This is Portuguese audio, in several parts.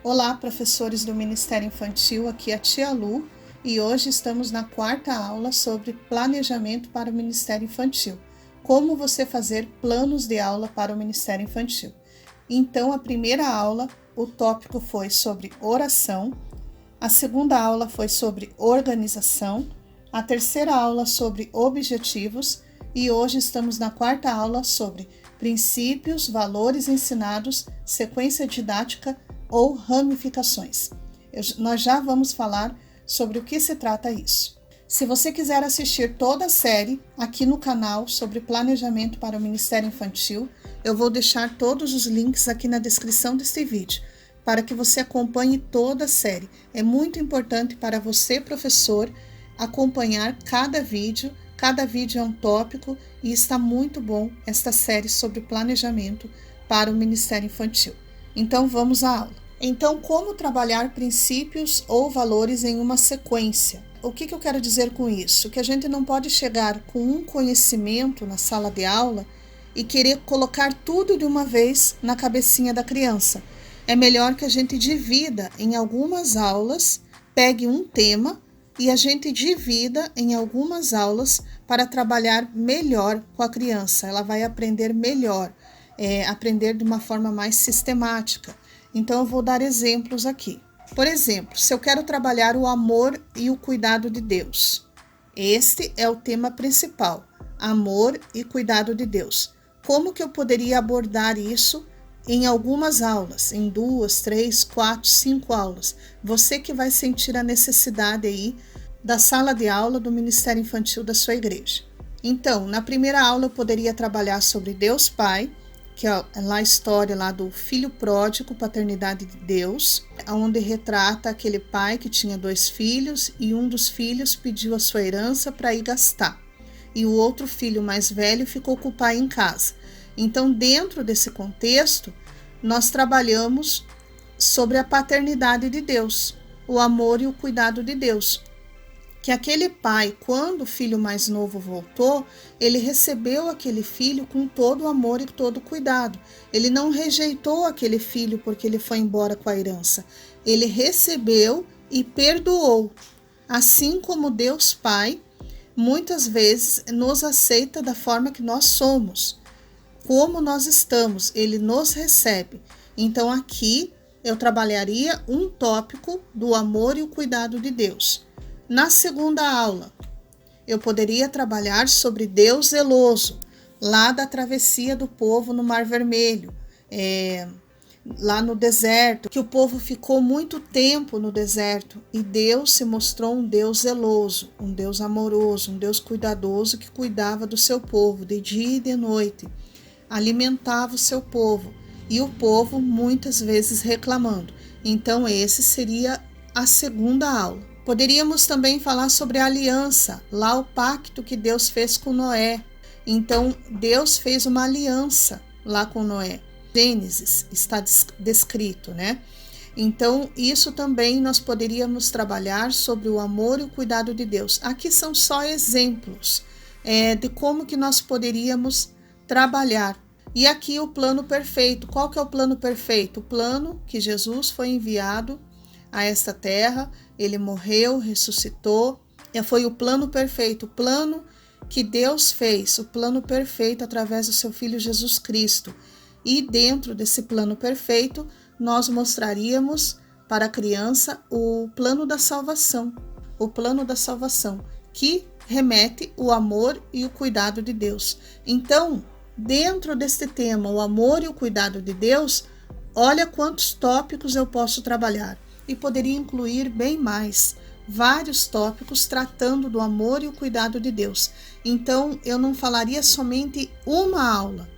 Olá, professores do Ministério Infantil, aqui é a Tia Lu e hoje estamos na quarta aula sobre planejamento para o Ministério Infantil. Como você fazer planos de aula para o Ministério Infantil. Então, a primeira aula, o tópico foi sobre oração, a segunda aula foi sobre organização, a terceira aula sobre objetivos e hoje estamos na quarta aula sobre princípios, valores ensinados, sequência didática ou ramificações. Nós já vamos falar sobre o que se trata isso. Se você quiser assistir toda a série aqui no canal sobre planejamento para o Ministério Infantil, eu vou deixar todos os links aqui na descrição deste vídeo, para que você acompanhe toda a série. É muito importante para você, professor, acompanhar cada vídeo é um tópico e está muito bom esta série sobre planejamento para o Ministério Infantil. Então vamos à aula. Então, como trabalhar princípios ou valores em uma sequência? O que eu quero dizer com isso? Que a gente não pode chegar com um conhecimento na sala de aula e querer colocar tudo de uma vez na cabecinha da criança. É melhor que a gente divida em algumas aulas, pegue um tema e a gente divida em algumas aulas para trabalhar melhor com a criança. Ela vai aprender melhor, aprender de uma forma mais sistemática. Então, eu vou dar exemplos aqui. Por exemplo, se eu quero trabalhar o amor e o cuidado de Deus. Este é o tema principal, amor e cuidado de Deus. Como que eu poderia abordar isso em algumas aulas, em 2, 3, 4, 5 aulas? Você que vai sentir a necessidade aí da sala de aula do Ministério Infantil da sua igreja. Então, na primeira aula eu poderia trabalhar sobre Deus Pai, que é lá a história lá do filho pródigo, paternidade de Deus, onde retrata aquele pai que tinha 2 filhos e um dos filhos pediu a sua herança para ir gastar. E o outro filho mais velho ficou com o pai em casa. Então, dentro desse contexto, nós trabalhamos sobre a paternidade de Deus, o amor e o cuidado de Deus. Que aquele pai, quando o filho mais novo voltou, ele recebeu aquele filho com todo o amor e todo o cuidado. Ele não rejeitou aquele filho porque ele foi embora com a herança. Ele recebeu e perdoou. Assim como Deus Pai, muitas vezes nos aceita da forma que nós somos. Como nós estamos, ele nos recebe. Então aqui eu trabalharia um tópico do amor e o cuidado de Deus. Na segunda aula, eu poderia trabalhar sobre Deus zeloso, lá da travessia do povo no Mar Vermelho, lá no deserto, que o povo ficou muito tempo no deserto e Deus se mostrou um Deus zeloso, um Deus amoroso, um Deus cuidadoso que cuidava do seu povo de dia e de noite, alimentava o seu povo e o povo muitas vezes reclamando. Então, esse seria a segunda aula. Poderíamos também falar sobre a aliança, lá o pacto que Deus fez com Noé. Então, Deus fez uma aliança lá com Noé. Gênesis está descrito, né? Então, isso também nós poderíamos trabalhar sobre o amor e o cuidado de Deus. Aqui são só exemplos de como que nós poderíamos trabalhar. E aqui o plano perfeito. Qual que é o plano perfeito? O plano que Jesus foi enviado a esta terra, ele morreu, ressuscitou, foi o plano perfeito, o plano que Deus fez, o plano perfeito através do seu Filho Jesus Cristo. E dentro desse plano perfeito, nós mostraríamos para a criança o plano da salvação, que remete o amor e o cuidado de Deus. Então, dentro deste tema, o amor e o cuidado de Deus, olha quantos tópicos eu posso trabalhar. E poderia incluir bem mais, vários tópicos tratando do amor e o cuidado de Deus. Então, eu não falaria somente uma aula,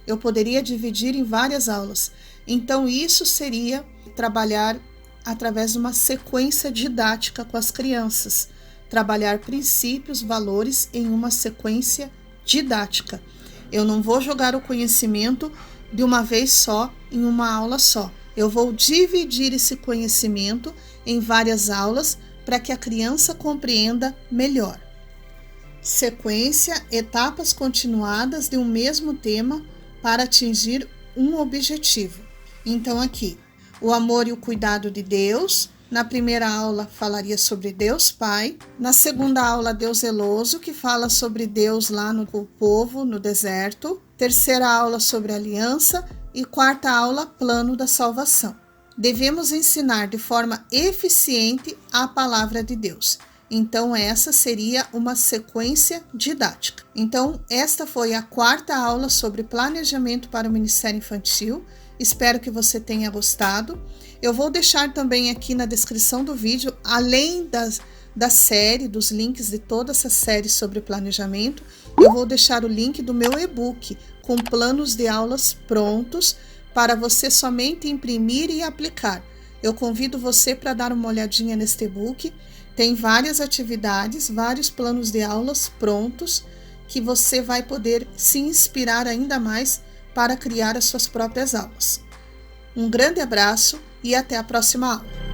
eu poderia dividir em várias aulas. Então, isso seria trabalhar através de uma sequência didática com as crianças, trabalhar princípios, valores em uma sequência didática. Eu não vou jogar o conhecimento de uma vez só, em uma aula só. Eu vou dividir esse conhecimento em várias aulas para que a criança compreenda melhor. Sequência, etapas continuadas de um mesmo tema para atingir um objetivo. Então, aqui, o amor e o cuidado de Deus. Na primeira aula falaria sobre Deus Pai. Na segunda aula, Deus zeloso, que fala sobre Deus lá no povo, no deserto. Terceira aula sobre aliança e quarta aula, plano da salvação. Devemos ensinar de forma eficiente a palavra de Deus. Então, essa seria uma sequência didática. Então, esta foi a quarta aula sobre planejamento para o Ministério Infantil. Espero que você tenha gostado. Eu vou deixar também aqui na descrição do vídeo, além da série, dos links de toda essa série sobre planejamento, eu vou deixar o link do meu e-book com planos de aulas prontos para você somente imprimir e aplicar. Eu convido você para dar uma olhadinha neste e-book. Tem várias atividades, vários planos de aulas prontos que você vai poder se inspirar ainda mais para criar as suas próprias aulas. Um grande abraço e até a próxima aula.